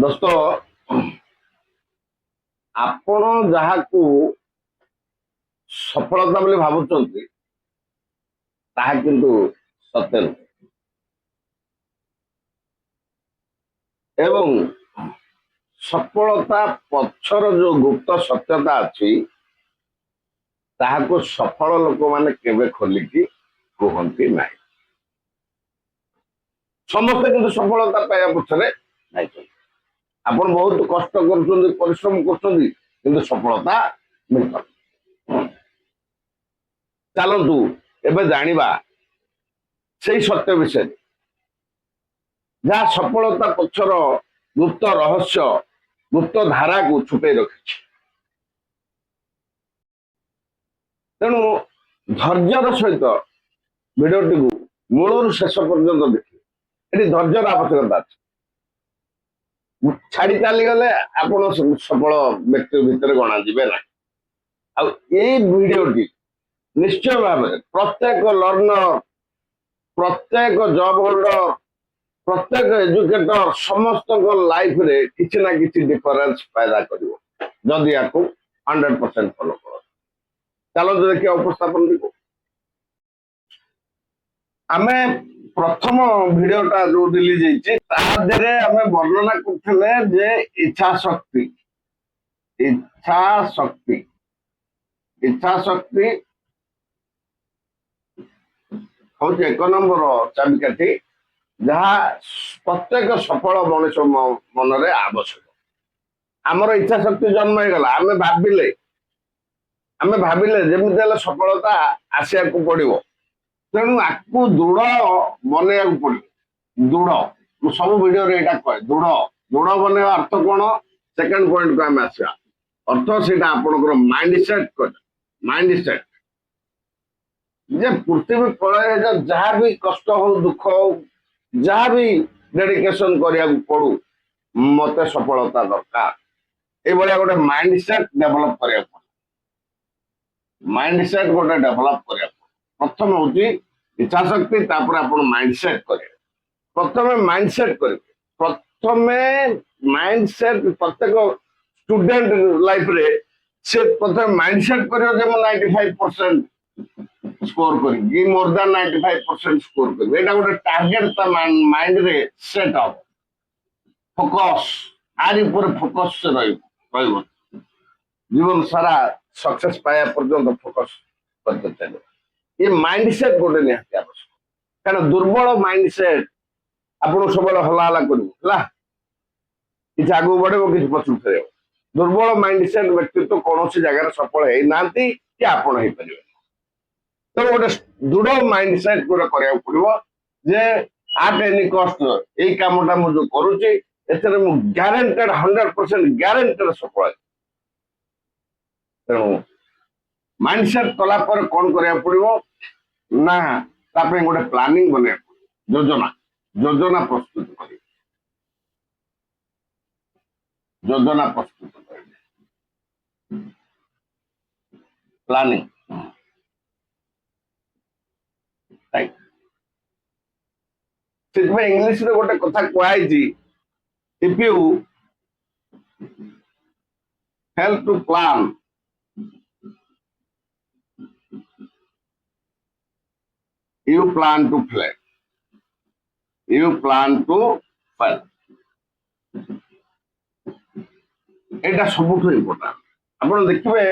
ଦୋସ୍ତ, ଆପଣ ଯାହାକୁ ସଫଳତା ବୋଲି ଭାବୁଛନ୍ତି ତାହା କିନ୍ତୁ ସତ୍ୟ ନୁହେଁ। ଏବଂ ସଫଳତା ପଛର ଯୋଉ ଗୁପ୍ତ ସତ୍ୟତା ଅଛି ତାହାକୁ ସଫଳ ଲୋକମାନେ କେବେ ଖୋଲିକି କୁହନ୍ତି ନାହିଁ। ସମସ୍ତେ କିନ୍ତୁ ସଫଳତା ପାଇବା ପଛରେ ଯାଇଛନ୍ତି। ଆପଣ ବହୁତ କଷ୍ଟ କରୁଛନ୍ତି, ପରିଶ୍ରମ କରୁଛନ୍ତି, କିନ୍ତୁ ସଫଳତା ମିଳିପାରୁନି। ଚାଲନ୍ତୁ ଏବେ ଜାଣିବା ସେଇ ସତ୍ୟ ବିଷୟରେ, ଯାହା ସଫଳତା ପଛର ଗୁପ୍ତ ରହସ୍ୟ, ଗୁପ୍ତ ଧାରାକୁ ଛୁପେଇ ରଖିଛି। ତେଣୁ ଧୈର୍ଯ୍ୟର ସହିତ ଭିଡିଓଟିକୁ ମୂଳରୁ ଶେଷ ପର୍ଯ୍ୟନ୍ତ ଦେଖିବେ। ଏଠି ଧୈର୍ଯ୍ୟର ଆବଶ୍ୟକତା ଅଛି। ଛାଡି ଚାଲିଗଲେ ଆପଣ ସଫଳ ବ୍ୟକ୍ତି ଭିତରେ ଗଣାଯିବେ ନାହିଁ। ଆଉ ଏଇ ଭିଡିଓଟି ନିଶ୍ଚୟ ଭାବରେ ପ୍ରତ୍ୟେକ ଲର୍ଣ୍ଣର, ପ୍ରତ୍ୟେକ ଜବ୍ ହୋଲ୍ଡର, ପ୍ରତ୍ୟେକ ଏଜୁକେଟର ସମସ୍ତଙ୍କ ଲାଇଫରେ କିଛି ନା କିଛି ଡିଫରେନ୍ସ पैदा କରିବ ଯଦି ୟାକୁ 100% ଫଲୋ କର। ଚାଲନ୍ତୁ ଦେଖିବା ଉପସ୍ଥାପନ টিକୁ। ଆମେ ପ୍ରଥମ ଭିଡିଓଟା ଯୋଉ ରିଲିଜ ହେଇଛି ତା ଦେହରେ ଆମେ ବର୍ଣ୍ଣନା କରୁଥିଲେ ଯେ ଇଚ୍ଛା ଶକ୍ତି ହଉଛି 1 ନମ୍ବର ଚାବିକାଠି, ଯାହା ପ୍ରତ୍ୟେକ ସଫଳ ମଣିଷ ମନରେ ଆବଶ୍ୟକ। ଆମର ଇଚ୍ଛା ଶକ୍ତି ଜନ୍ମ ହେଇଗଲା, ଆମେ ଭାବିଲେ ଯେମିତି ହେଲେ ସଫଳତା ଆସିବାକୁ ପଡିବ। ତେଣୁ ଆକୁ ଦୃଢ ବନେଇବାକୁ ପଡିବ। ଦୃଢ, ମୁଁ ସବୁ ଭିଡିଓରେ ଏଇଟା କହେ, ଦୃଢ ବନେଇବା ଅର୍ଥ କଣ? ସେକେଣ୍ଡ ପଏଣ୍ଟକୁ ଆମେ ଆସିବା। ଅର୍ଥ ସେଇଟା ଆପଣଙ୍କର ମାଇଣ୍ଡ ସେଟ୍ ଯେ ପୃଥିବୀ ପଳେଇଲେ ଯାହା ବି କଷ୍ଟ ହଉ, ଦୁଃଖ ହଉ, ଯାହା ବି ଡେଡିକେସନ କରିବାକୁ ପଡୁ, ମତେ ସଫଳତା ଦରକାର, ଏଇଭଳିଆ ଗୋଟେ ମାଇଣ୍ଡ ସେଟ୍ ଡେଭଲପ କରିବାକୁ ପଡେ। ପ୍ରଥମ ହଉଛି ଇଚ୍ଛା ଶକ୍ତି, ତାପରେ ଆପଣ ମାଇଣ୍ଡ ସେଟ୍ କରିବେ। ପ୍ରଥମେ ମାଇଣ୍ଡ ସେଟ୍ କରିବେ। ପ୍ରତ୍ୟେକ ଷ୍ଟୁଡେଣ୍ଟ ଲାଇଫରେ ସେ ପ୍ରଥମେ ମାଇଣ୍ଡ ସେଟ୍ କରିବ ଯେ ମୁଁ 95% ସ୍କୋର କରିବି, ମୋର ଦାନ୍ 95% ସ୍କୋର କରିବି। ଏଇଟା ଗୋଟେ ଟାର୍ଗେଟ ତା ମାଇଣ୍ଡରେ ସେଟ୍ ହବ। ଫୋକସ୍, ଆରି ଉପରେ ଫୋକସ୍ ରହିବ ଜୀବନ ସାରା ସକ୍ସେସ୍ ପାଇବା ପର୍ଯ୍ୟନ୍ତ ଫୋକସ୍ କରିତେ ଚାଲିବ। ये माइंड सेट गोटे निहाती आवश्यक। कारण दुर्बल माइंड सेट आपको सब हला हला कर किसी आगू बढ़े, किसी पछू फेर। दुर्बल माइंड सेट व्यक्तित्व कौन सी जगह सफल है ना कि आपण हो पारे। तो गोटे दृढ़ माइंड सेट गोटे करा पड़ो जे आट एनी कस्ट यही कामटा मुझे करुच्ची ग्यारंटेड 100% ग्यारंटेड सफल। तेणु माइंड सेट कला पर कौन करा पड़ो ना गोटे प्लानिंग बना, योजना प्रस्तुत कर प्लानिंग इंग्लिश रे गोटे कथा कहई, if you help to plan you plan to fail, Etah सबुठ important. आप देखिए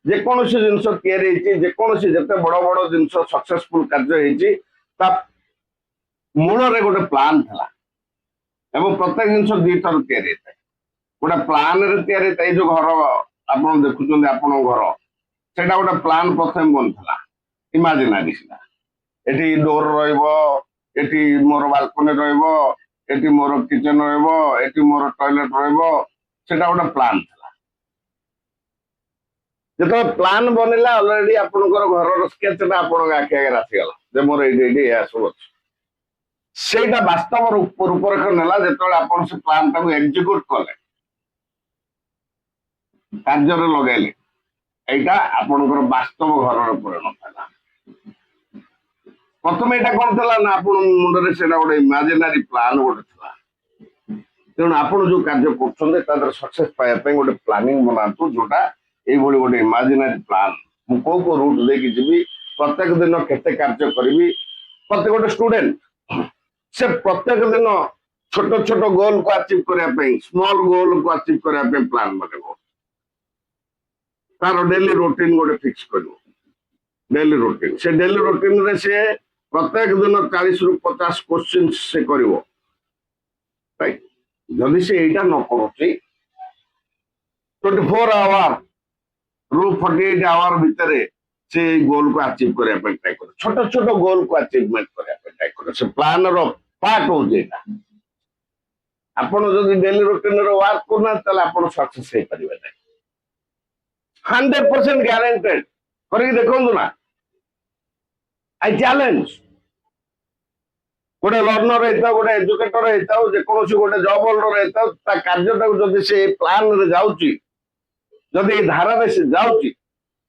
जेकोसी जिनस तैयारी जेकोसी जिते बड़ बड़ जिनस सक्सेसफुल कार्य मूल गोटे प्लान था। प्रत्येक जिनस दी थर तैयारी गोटे प्लान रे जो घर आप देखुं आप घर से गोटे प्लान प्रथम बनता इमाजिनारी सीधा एटी डोर रही मोर बालकनी रही मोर किचन रही मोर टॉयलेट रही गोटे प्लान था। जो प्लान बनला अलरेडी आपनकर घर स्केच आप आखि आगे आसीगला जे मोर ये सब अच्छे से वास्तव रूपरेख नेला जो आप प्लान टाक एक्जिक्यूट कले कार्य लगेले यहाँ आपनकर वास्तव घर परिणत है। प्रथम यहाँ कौन था ना आप मुंडे से गोटे इमाजिनारी प्लान गोटे था तेणु आपण जो कार्य कर सक्सेस पाइबा गोटे प्लानिंग बनातु जोटा ये गोटे इमाजिनारी प्लान मु को रूट लेके जीवी प्रत्येक दिन केते कार्य करी प्रत्येक गोटे स्टूडेंट से प्रत्येक दिन छोट छोट गोल को अचीव करने स्मॉल गोल को अचीव करने प्लान बनेबो तार डेली रूटीन गोटे फिक्स कर डेली रूटीन से डेली रूटीन रे से प्रत्येक दिन 40 रु 50 क्वेश्चन से करिवो राइट जदि से एटा न करूची 24 आवर रु 48 आवर भीतर से गोल को अचीव करने पे ट्राई करो छोट छोट गोल को अचीवमेंट करने पे ट्राई करो से प्लान रो पार्ट हो जेटा आपण जदि डेली रूटीन रो वर्क करना तले आपण सक्सेस हे परिबे नै 100% गारंटेड करके देखो ना आई चैलेंज गोटे लर्नर होता गोटे एजुकेटर होता जेकोसी गोटे जॉब होल्डर होता कार्यटा जदि से प्लान रे जाउची जदि धारा रे से जाउची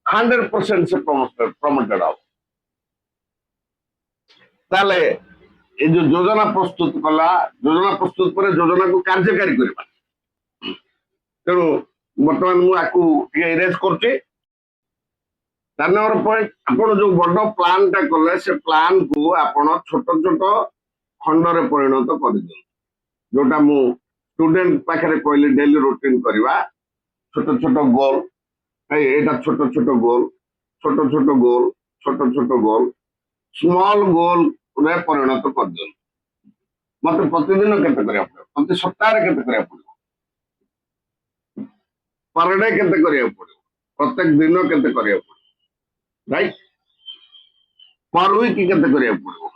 100% से प्रमोटेड हो ताले ये जो योजना प्रस्तुत कला योजना प्रस्तुत पर योजना को कार्यकारी करबा तेणु बर्तमान मुझे इरेज कर 4 नंबर पॉइंट आपण जो बड़ प्लान टा कले से प्लान को आपण छोट छोट खंड रे परिणत कर दियो जोटा मु स्टूडेंट पाखरे कहले डेली रूटीन करवा छोट छोट गोल एटा छोट छोट गोल छोट छोट गोल छोट छोट गोल स्मॉल गोल रे परिणत कर दियो मत प्रतिदिन केते करिया पड़ो प्रति सप्ताह रे केते करिया पड़ो पर डे केते करिया पड़ो प्रत्येक दिन केते करिया पड़ो राइट पर वीक केते करिया पड़ो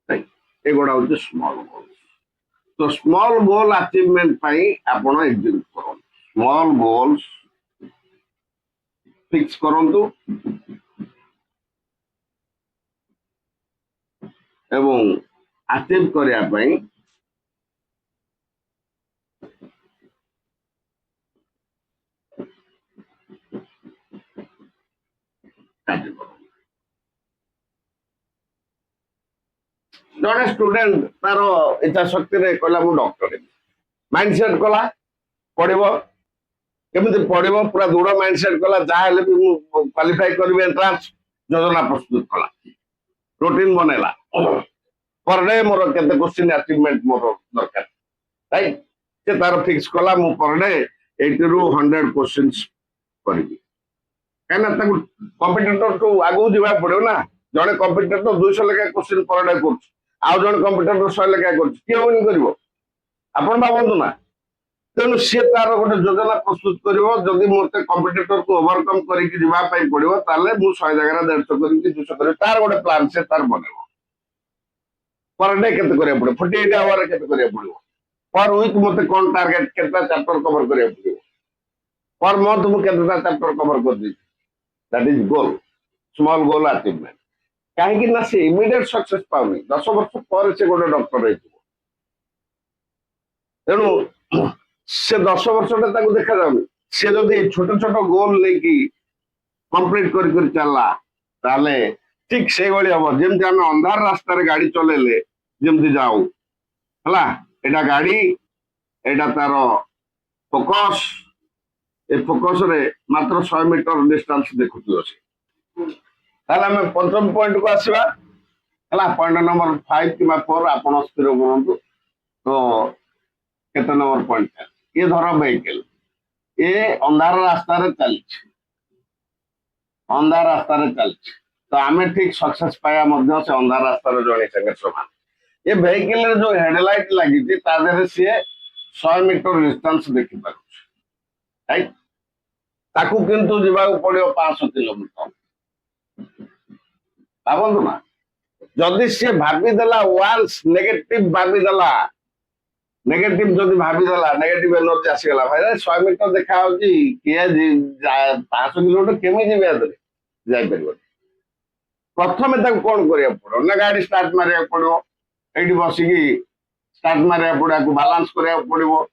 राइट ए गोडा होचे स्मॉल गोल तो स्मॉल गोल अचीवमेंट पाई आपण एग्जीक्यूट करो स्मॉल गोल्स फिक्स करंतु एवं अचीव करिया पाई जड़े स्टूडेंट तार इच्छा शक्ति रे कहला मु डॉक्टर माइंडसेट कला पढ़िबो केमिति पढ़िबो पूरा दृढ़ माइंडसेट कला जाहेले भी मु क्वालिफाई करबे एंट्रेंस योजना प्रस्तुत कला रूटीन बनेला पर डे मोर केते क्वेश्चन अचीवमेंट मोर दरकार राइट से तार फिक्स कला मु पर डे 80 रु 100 क्वेश्चंस करबी कहना ताकू कंपटीटर को आगु जीवा पड़ो ना जड़े कंपटीटर 200 लेखा क्वेश्चन पर डे कर आउ जन कंप्यूटर 100 लेखा कर विन कर आपण भावतु ना तेणु सी तार गोटे योजना प्रस्तुत करी मत कंपटीटर को ओवरकम करके पड़ो ताले मु 100 जगह 150 कर 200 कर तार गोटे प्लान से तार बनेबो पर डे केते करिया पड़ो 48 आवर केते करिया पड़ो पर वीक मते कोन टारगेट केता चैप्टर कवर करिया पड़ो पर मंथ मु केता चैप्टर कवर कर दी that is goal small goal achievement कहीं ना से इमिडिएट सक्सेस पाउनी 10 वर्ष पर से गोटे डॉक्टर रही तेणु से 10 वर्ष देखा जाऊनी से जदि छोट छोट गोल लेकी कंप्लीट कर चलला ताले ठीक से भाई हम जमी आम अंधार रास्तार गाड़ी चलेले जमी जाऊ है एटा गाड़ी एटा तार फोकस ए फोकस रे मात्र 100 मीटर डिस्टेंस देखुथि अछि ताले हमें पंचम पॉइंट को आसीबा हला पॉइंट नंबर 5 कि 4 आपण स्थिर करंतु तो केते नंबर पॉइंट ये धर व्हीकल ये अंधार रास्ता रे चली अंधार रास्ता रे चली तो आमे ठीक सक्सेस पाया मध्य से अंधार रास्ता रे जणे संगे समान ये व्हीकल रे जो हेडलाइट लागि थी ता देरे से 100 मीटर डिस्टेंस देखि पारु राइट ताकू किंतु जीवा पड़ियो 500 किलोमीटर भावतु ना जदि सी भावीदेला वान्स नेगेटिव भावीदेला नेगेटिव जदि भावीदेला नेगेटिव एनर्जी आसीगला भाई 100 मीटर देखा होची किए 500 किलोमीटर केमी जीवे आदरे जाई परिबो प्रथमे ताको कोन करिया पड़ो ना गाड़ी स्टार्ट मारिया पड़ो एठी बसिकी स्टार्ट मारिया पड़ो को बैलेंस करिया पड़ो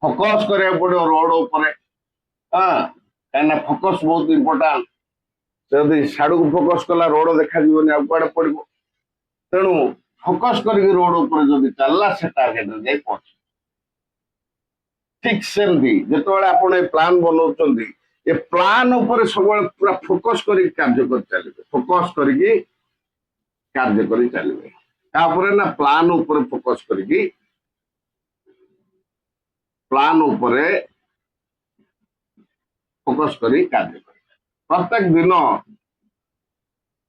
फोकस करिया पड़ो रोड ऊपर हां काना फोकस बहुत इंपोर्टेंट जदि साडू को फोकस कला रोड देखा जीवनी आ कुआडे पड़ो तेणु फोकस करके रोड ऊपर जदि चलला से टार्गेट रे जाई पहुंच ठीक सेमती जेतबेले आपण ए प्लान बनाउछंदी ए प्लान ऊपर सब पूरा फोकस करी कार्य कर चलिबे फोकस करके कार्य करी चलिबे तापर ना प्लान ऊपर फोकस करके प्लान ऊपर फोकस करी कार्य कर प्रत्येक दिन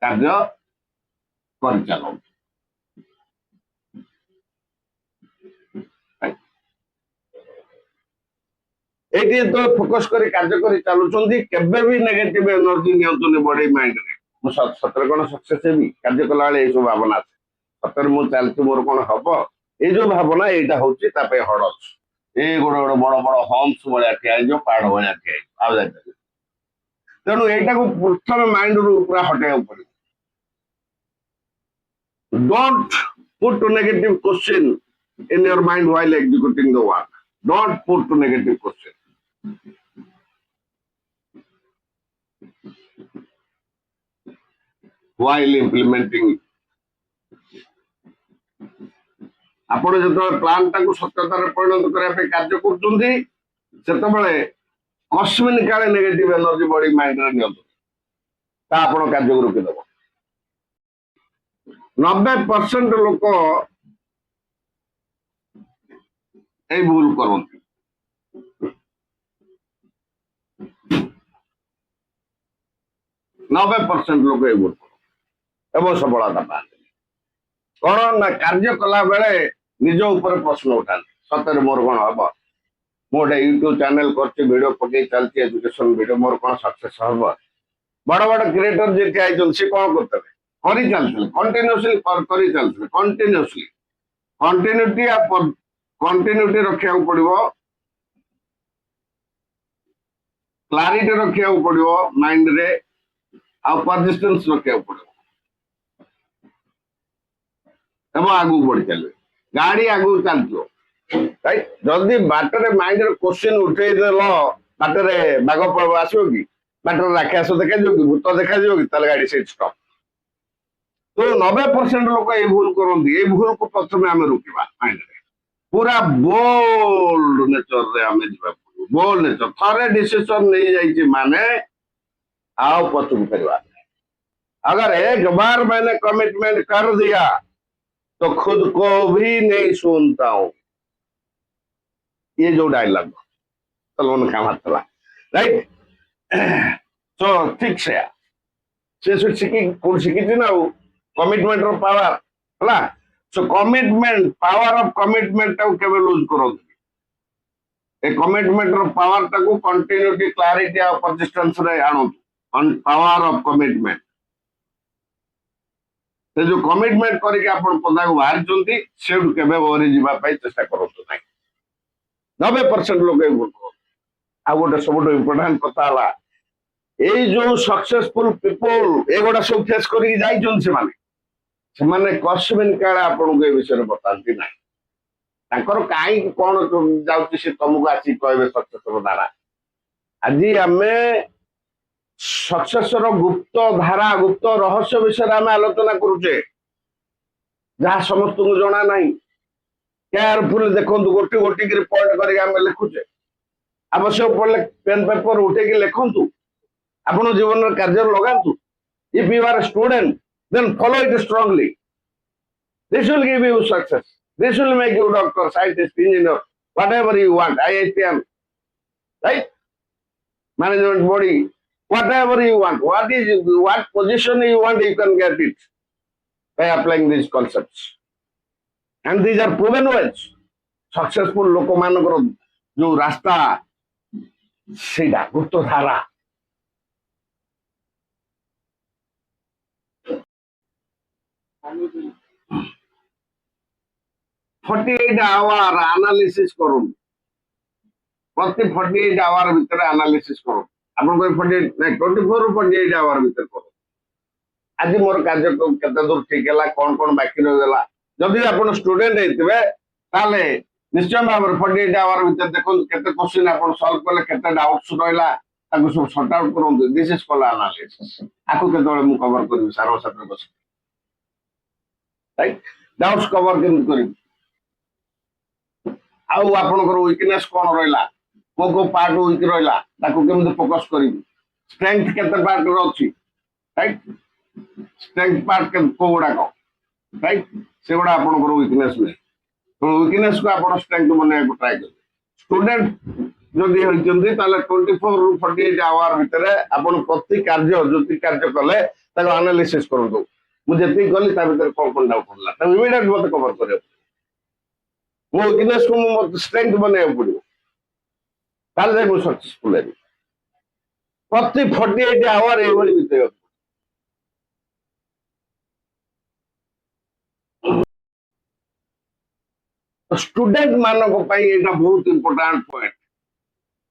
कार्य कर चलो एटी तो फोकस करी कार्य करी चलुछंदी केबे भी नेगेटिव एनर्जी नियंत्रण बॉडी माइंड रे मु सतर कोन सक्सेस हेबी कार्य कला वाले ए सब भावना सतर मु चलती मोर कोन हबो ए जो भावना एटा होची तापे हडस ए गोड़ गोड़ बड़ बड़ हम्स भलिया ठिया जो पहाड़ भलिया ठिया आ जाय तेणु एटा को प्रथम माइंड रु पूरा हटाया पड़े don't put negative question in your mind while executing the work. Don't put negative question. While implementing it. ଆପଣ ଯେତେବେଳେ ପ୍ଲାନ୍ ଟାକୁ ସତ୍ୟତାରେ ପରିଣତ କରିବା ପାଇଁ କାର୍ଯ୍ୟ କରୁଛନ୍ତି ସେତେବେଳେ କସ୍ମିନ କାଳେ ନେଗେଟିଭ ଏନର୍ଜି ବଡି ମାଇଣ୍ଡରେ ନିଅନ୍ତୁ ତା ଆପଣ କାର୍ଯ୍ୟକୁ ରୋକିଦେବ 90% ଲୋକ এই ভুল করନ୍ତି 90% লোক এই ভুল କରନ୍ତି ଏବଂ ସଫଳତା ପାଆନ୍ତି କଣ ନା କାର୍ଯ୍ୟ କଲା ବେଳେ ନିଜ ଉପରେ ପ୍ରଶ୍ନ ଉଠାନ୍ତି ସତରେ ମୋର କଣ ହବ ମୁଁ ଗୋଟେ ୟୁଟ୍ୟୁବ ଚ୍ୟାନେଲ କରିଛି ଭିଡିଓ ପକେଇ ଚାଲିଛି ଏଜୁକେସନ ଭିଡିଓ ମୋର କଣ ସକ୍ସେସ ହବ ବଡ ବଡ କ୍ରିଏଟର ଯିଏ ଠିଆ ହେଇଛନ୍ତି ସେ କଣ କରୁଥିଲେ କରି ଚାଲିଥିଲେ କଣ୍ଟିନ୍ୟୁଅସଲି କରି ଚାଲିଥିଲେ କଣ୍ଟିନ୍ୟୁଅସଲି କଣ୍ଟିନ୍ୟୁଟି ରଖିବାକୁ ପଡିବ କ୍ଲାରିଟି ରଖିବାକୁ ପଡିବ ମାଇଣ୍ଡ ରେ ଆଉ ପରସିଷ୍ଟେନ୍ସ ରଖିବାକୁ ପଡିବ ଏବଂ ଆଗକୁ ବଢି ଚାଲିବେ ଗାଡି ଆଗକୁ ଚାଲିଥିବ ରାଇଟ ଯଦି ବାଟରେ ମାଇଣ୍ଡରେ କ୍ୱେଶ୍ଚିନ୍ ଉଠେଇଦେଲ ବାଟରେ ବାଘ ଆସିବ କି ବାଟରେ ରାକ୍ଷସ ଦେଖାଯିବ କି ଭୂତ ଦେଖାଯିବ କି ତାହେଲେ ଗାଡି ସେଇଠି ଷ୍ଟପ୍ ତ 90% ଲୋକ ଏଇ ଭୁଲ କରନ୍ତି ଏଇ ଭୁଲକୁ ପ୍ରଥମେ ଆମେ ରୋକିବା ମାଇଣ୍ଡରେ पूरा बोल्ड नेचर रे हमें जीवा बोल्ड नेचर थरे डिसीजन नहीं जाइए माने आओ पछुक फेरवा अगर एक बार मैंने कमिटमेंट कर दिया तो खुद को भी नहीं सुनता हूं ये जो डायलॉग सलमान खान था राइट सो ठीक से शिखी ना कमिटमेंट रो पावर है So commitment, power of commitment टाको केवल लूज करो ए कमिटमेंट रो पावर टाको कंटिन्यूटी क्लैरिटी और परसिस्टेंस रे आनो पावर ऑफ कमिटमेंट से जो कमिटमेंट करके आपण पदा को बाहर चंती सेडु केबे ओरी जीवा पई चेष्टा करतो नाही 90% लोग ए बोल आ गोटे सबटो इंपोर्टेंट कथा हला ए जो सक्सेसफुल पीपल ए गोटा सब फेस करी जाई जन से माने ସେମାନେ କସ୍ମିନ କାଳେ ଆପଣଙ୍କୁ ଏ ବିଷୟରେ ବତାନ୍ତି ନାହିଁ ତାଙ୍କର କାହିଁକି କଣ ଯାଉଛି ସେ ତମକୁ ଆସିକି କହିବେ ସକ୍ସେସର ଧାରା ଆଜି ଆମେ ସକ୍ସେସର ଗୁପ୍ତ ଧାରା ଗୁପ୍ତ ରହସ୍ୟ ବିଷୟରେ ଆମେ ଆଲୋଚନା କରୁଛେ ଯାହା ସମସ୍ତଙ୍କୁ ଜଣା ନାହିଁ କେୟାରଫୁଲି ଦେଖନ୍ତୁ ଗୋଟି ଗୋଟିକି ପଏଣ୍ଟ କରିକି ଆମେ ଲେଖୁଛେ ଆବଶ୍ୟକ ପଡ଼ିଲେ ପେନ୍ ପେପର ଉଠେଇକି ଲେଖନ୍ତୁ ଆପଣ ଜୀବନର କାର୍ଯ୍ୟରେ ଲଗାନ୍ତୁ if you are student then follow it strongly. This will give you success. This will make you doctor, scientist, engineer, whatever you want, IITM, right? Management body, whatever you want. What position you want, you can get it by applying these concepts. And these are proven ways. Successful lokomanakar jo rasta seida gupto dhara. $48 analysis करूँ प्रति 48 our भीतर analysis करूँ आप 24 ରୁ 48 our भीतर करूँ आज मोर कार्य केते दूर ठीक है कौन कौन बाकी रहीगला जदि आप स्टूडेंट होते ताले निश्चय भाव 48 आवर भीतर देखो केते क्वेश्चन आप सॉल्व कले केते डाउट्स रहिला ताको सब सॉर्ट आउट करूँ दिस इज कॉल्ड एनालिसिस आको केते मु कवर करबी सारो सात्र बस राइट डाउट्स कवर केमती करिवे आउ आपनकर वीकनेस कोन रहला को पार्ट वीक रहला ताको केमती फोकस करिवे स्ट्रेंथ केते पार्ट रो अछि राइट स्ट्रेंथ पार्ट के को गुडा को राइट से गुडा आपनकर वीकनेस में तो वीकनेस को आपण स्ट्रेंथ बने को ट्राई कर स्टूडेंट जदि होइचंदी ताले 24 रु 48 आवर भितरे आपण प्रति कार्य जति कार्य कले ताको एनालिसिस करंतु मु जति गली ता भितर कोन डाउट होला त इमीडिएट मते कवर करे वो वीकनेस को मत स्ट्रेंथ बने पड़ो ताले मु सक्सेसफुल हेबी प्रति 48 आवर एवली भितर स्टूडेंट मानक पई एटा बहुत इंपोर्टेंट पॉइंट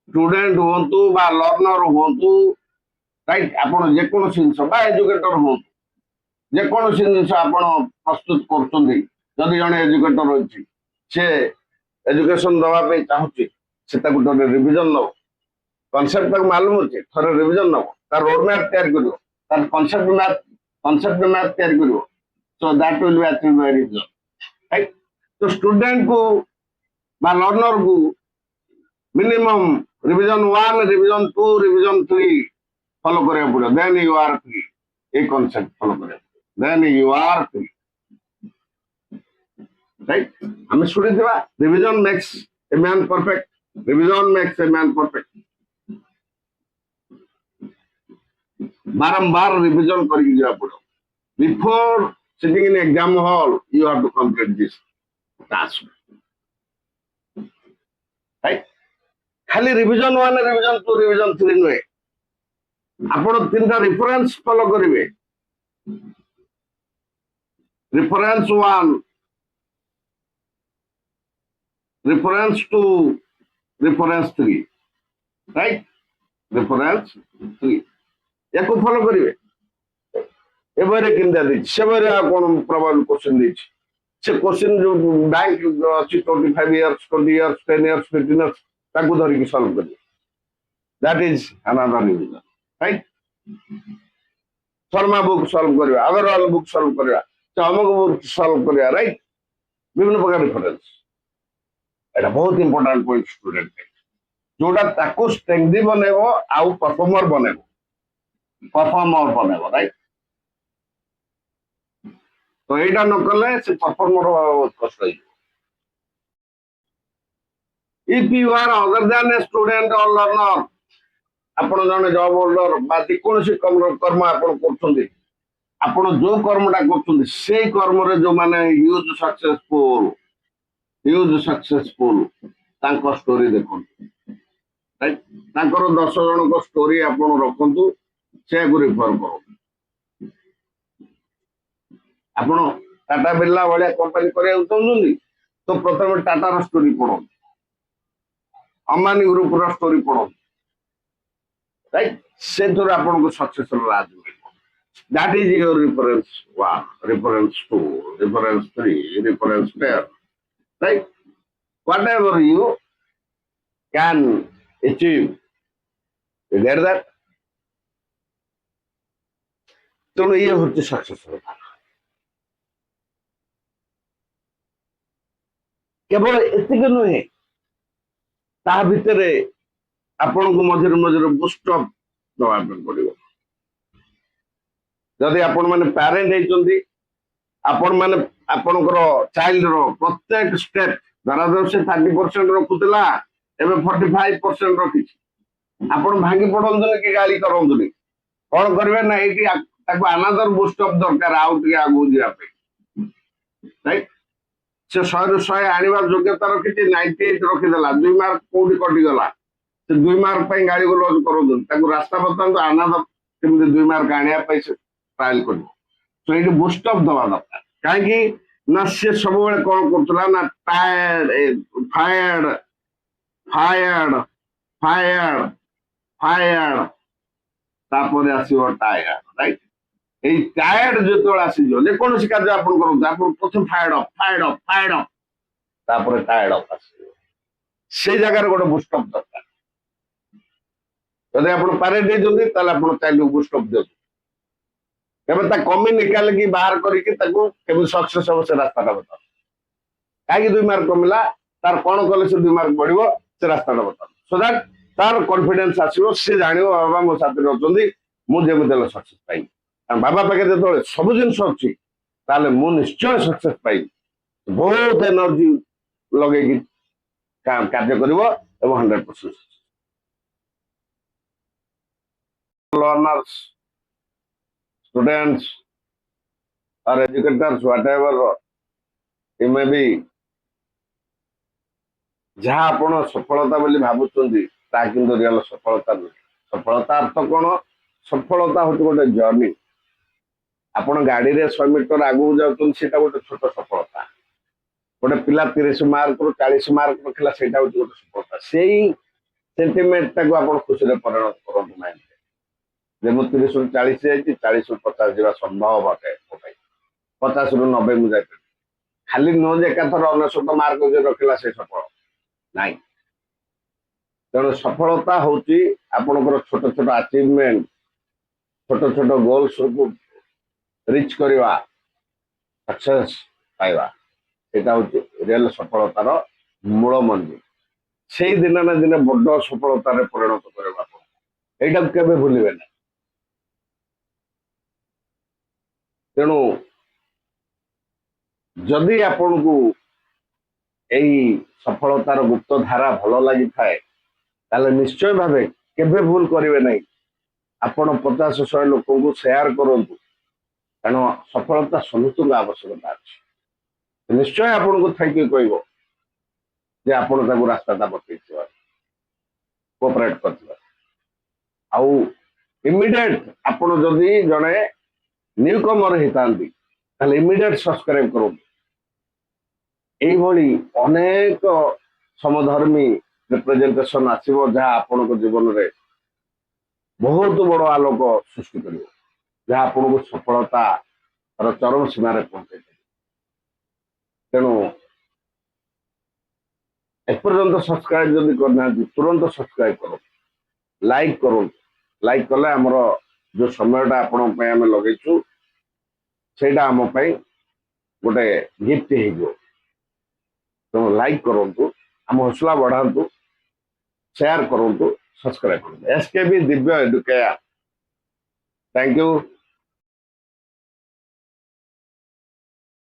स्टूडेंट होंतु बा लर्नर होंतु राइट आपण जे कोनो जिंस बा एजुकेटर होंतु जे कोनो जिंस आपण प्रस्तुत करछंदी जदि जने एजुकेटर होछि से एजुकेशन दवा पे चाहछि से ताको डरे रिवीजन नो कांसेप्ट तक मालूम होछि थरे रिवीजन नो तार रोड मैप तैयार करियो तार कांसेप्ट मैप तैयार करियो so that will be achieve by revision right तो स्टूडेंट को बा लर्नर को minimum revision 1 revision 2 revision 3 follow करे पड़ो देन यू आर फ्री ए कांसेप्ट फॉलो करे then you are free right हम सुनी देबा revision makes a man perfect revision makes a man perfect बारंबार रिवीजन करके जा पड़ो before sitting in exam hall you have to complete this task right खाली रिवीजन 1 रिवीजन 2 रिवीजन 3 नुए आपण तीनटा रेफरेंस फॉलो करिवे reference 1 reference 2 reference 3 right reference 3 याको फॉलो करिवे एबारे किंदा दी सेबारे आ कोन प्रबल क्वेश्चन दी से क्वेश्चन जो बैंक अछि 25 इयर्स 20 इयर्स 10 इयर्स 15 इयर्स ताकू धरि के सॉल्व करिवे that is another revision right Sharma book solve करिवा अग्रवाल बुक सॉल्व करिवा चमक बुक सॉल्व करिवा राइट विभिन्न प्रकार डिफरेंस एटा बहुत इंपोर्टेंट पॉइंट स्टूडेंट जोड़ा ताको स्ट्रेंथ बनेबो आउ परफॉर्मर बनेबो राइट तो एटा न कले से परफॉर्मर कष्ट है if you are other than a student or learner आपण जने जॉब होल्डर बा कोनोसी कर्म आपण करछन्ती आपण जो कर्मटा करछन्ती से कर्म रे जो माने ह्यूज सक्सेसफुल तांको स्टोरी देखो राइट तांकर 10 जन को स्टोरी आपण रखंतु से को रिफर करो आपण टाटा बिरला वाला कंपनी करे चाहछन्ती तो प्रथम टाटा रो स्टोरी पढो अंबानी ग्रुप रो स्टोरी पढो राइट से थोर आपण को successful Raj that is your reference 1 reference 2 reference 3 reference 4 right whatever you can achieve you get that तो ये होती सक्सेसफुल केवल एतिक नुहे ता भितरे आपण को मझिरे मझिरे बूस्ट अप दवा पड़ो जदि आपण माने पेरेंट हेचंती आपण माने आपणकर चाइल्ड रो प्रत्येक स्टेप धराधर से 30% रखुला एबे 45% रखी आपण भांगी पड़ंतु कि गाली करंतु कौन करेंगे ना ये अनादर बूस्ट अप दरकार आउ टे आगू जावाई राइट से 100 ରୁ 100 आनिबार योग्यता रखी 98 रखीदेला 2 मार्क कोडी कटिगला से 2 मार्क पे गाड़ी को लॉज करोदु ताको रास्ता बतांतु अनादर केमते 2 मार्क आनिया पैसे ट्रायल करो सो ये बूस्ट अप दवा दरकार काहे ना से सब बेले कौन करतला ना tired fired fired fired fired तापर आसीबो टायर्ड राइट এই টায়ার্ড যেতବେଳେ ଆସିଯିବ ଯେକୌଣସି କାର୍ଯ୍ୟ ଆପଣ କରନ୍ତୁ ଆପଣ ପ୍ରଥମେ ଫାୟାର୍ଡ ଅପ୍ ତାପରେ ଟାୟାର୍ଡ ଅପ୍ ଆସିବ ସେଇ ଜାଗାରେ ଗୋଟେ ବୁଷ୍ଟ ଅପ୍ ଦରକାର ଯଦି ଆପଣ ପାରେଣ୍ଟ ହେଇଛନ୍ତି ତାହେଲେ ଆପଣ ଚାଇଲ୍ଡକୁ ବୁଷ୍ଟ ଅପ୍ ଦିଅନ୍ତୁ କେବେ ତା କମି ନିକାଲିକି ବାହାର କରିକି ତାକୁ କେମିତି ସକ୍ସେସ୍ ହବ ସେ ରାସ୍ତାଟା ବତାଅ। କାହିଁକି 2 ମାର୍କ କମିଲା, ତାର କଣ କଲେ ସେ 2 ମାର୍କ ବଢିବ, ସେ ରାସ୍ତାଟା ବତାଅ। ସୋ ଦ୍ୟାଟ୍ ତାର କନଫିଡେନ୍ସ ଆସିବ, ସେ ଜାଣିବ ବାବା ମୋ ସାଥିରେ ଅଛନ୍ତି, ମୁଁ ଯେମିତି ହେଲେ ସକ୍ସେସ୍ ପାଇବି। କାରଣ ବାବା ପାଖରେ ଯେତେବେଳେ ସବୁ ଜିନିଷ ଅଛି ତାହେଲେ ମୁଁ ନିଶ୍ଚୟ ସକ୍ସେସ୍ ପାଇବି। ବହୁତ ଏନର୍ଜି ଲଗେଇକି କାର୍ଯ୍ୟ କରିବ ଏବଂ 100% learners, students or educators, whatever you may be, ଯାହା ଆପଣ ସଫଳତା ବୋଲି ଭାବୁଛନ୍ତି ତାହା କିନ୍ତୁ ରିଅଲ ସଫଳତା ନୁହେଁ। ସଫଳତା ଅର୍ଥ କଣ? ସଫଳତା ହଉଛି ଗୋଟେ ଜର୍ଣ୍ଣି। ଆପଣ ଗାଡିରେ 100 ମିଟର ଆଗକୁ ଯାଉଛନ୍ତି, ସେଇଟା ଗୋଟେ ଛୋଟ ସଫଳତା। ଗୋଟେ ପିଲା 30 ମାର୍କରୁ 40 ମାର୍କ ରଖିଲା, ସେଇଟା ହଉଛି ଗୋଟେ ସଫଳତା। ସେଇ ସେଣ୍ଟିମେଣ୍ଟଟାକୁ ଆପଣ ଖୁସିରେ ପରିଣତ କରନ୍ତୁ ନାହିଁ ଯେ ମୁଁ 30ରୁ 40 ଯାଇଛି, 40ରୁ 50 ଯିବା ସମ୍ଭବ ଅଟେ ମୋ ପାଇଁ, 50ରୁ 90 ମୁଁ ଯାଇପାରିବି। ଖାଲି ନୁହଁ ଯେ ଏକାଥର 99 ମାର୍କ ଯେ ରଖିଲା ସେ ସଫଳ ନାହିଁ। ତେଣୁ ସଫଳତା ହଉଛି ଆପଣଙ୍କର ଛୋଟ ଛୋଟ ଆଚିଭମେଣ୍ଟ, ଛୋଟ ଛୋଟ ଗୋଲ୍ସକୁ ରିଚ୍ କରିବା, ସକ୍ସେସ୍ ପାଇବା। এটা হচ্ছে রিয়েল সফলতার মূল মন্দির। সেই দিনে না দিনে বড় সফলতার পরিণত করবে আপন, এইটাকে কেবে ভুলিবে না। তেণু যদি আপনাকে এই সফলতার গুপ্ত ধারা ভালো লাগিথায় তাহলে নিশ্চয় ভাবে কেবে ভুল করবে নাই, আপন 50-100 লোকଙ୍କୁ সেয়ার করন্তু। কারণ সফলতা সমস্ত আবশ্যকতা আছে। নিশ্চয় আপনাকে থাকি কইব যে আপন তাকে রাস্তাটা বতাইছিবা, কোঅপারেট করছিবা। ଆଉ ଇମିଡିଏଟ ଆପଣ ଯଦି ଜଣେ ନ୍ୟୁ କମର ହେଇଥାନ୍ତି ତାହେଲେ ଇମିଡିଏଟ ସବସ୍କ୍ରାଇବ କରନ୍ତୁ। ଏଇଭଳି ଅନେକ ସମଧର୍ମୀ ରିପ୍ରେଜେଣ୍ଟେସନ ଆସିବ, ଯାହା ଆପଣଙ୍କ ଜୀବନରେ ବହୁତ ବଡ ଆଲୋକ ସୃଷ୍ଟି କରିବ, ଯାହା ଆପଣଙ୍କୁ ସଫଳତାର ଚରମ ସୀମାରେ ପହଞ୍ଚେଇ ଦେବ। ତେଣୁ ଏପର୍ଯ୍ୟନ୍ତ ସବସ୍କ୍ରାଇବ ଯଦି କରିନାହାନ୍ତି ତୁରନ୍ତ ସବସ୍କ୍ରାଇବ କରନ୍ତୁ, ଲାଇକ୍ କରନ୍ତୁ। ଲାଇକ୍ କଲେ ଆମର ଯୋଉ ସମୟଟା ଆପଣଙ୍କ ପାଇଁ ଆମେ ଲଗେଇଛୁ ସେଇଟା ଆମ ପାଇଁ ଗୋଟେ ଗିଫ୍ଟ ହେଇଯିବ। ତେଣୁ ଲାଇକ୍ କରନ୍ତୁ, ଆମ ହୌସଲା ବଢାନ୍ତୁ, ସେୟାର କରନ୍ତୁ, ସବସ୍କ୍ରାଇବ କରନ୍ତୁ। SKB Divya Educare. Thank you.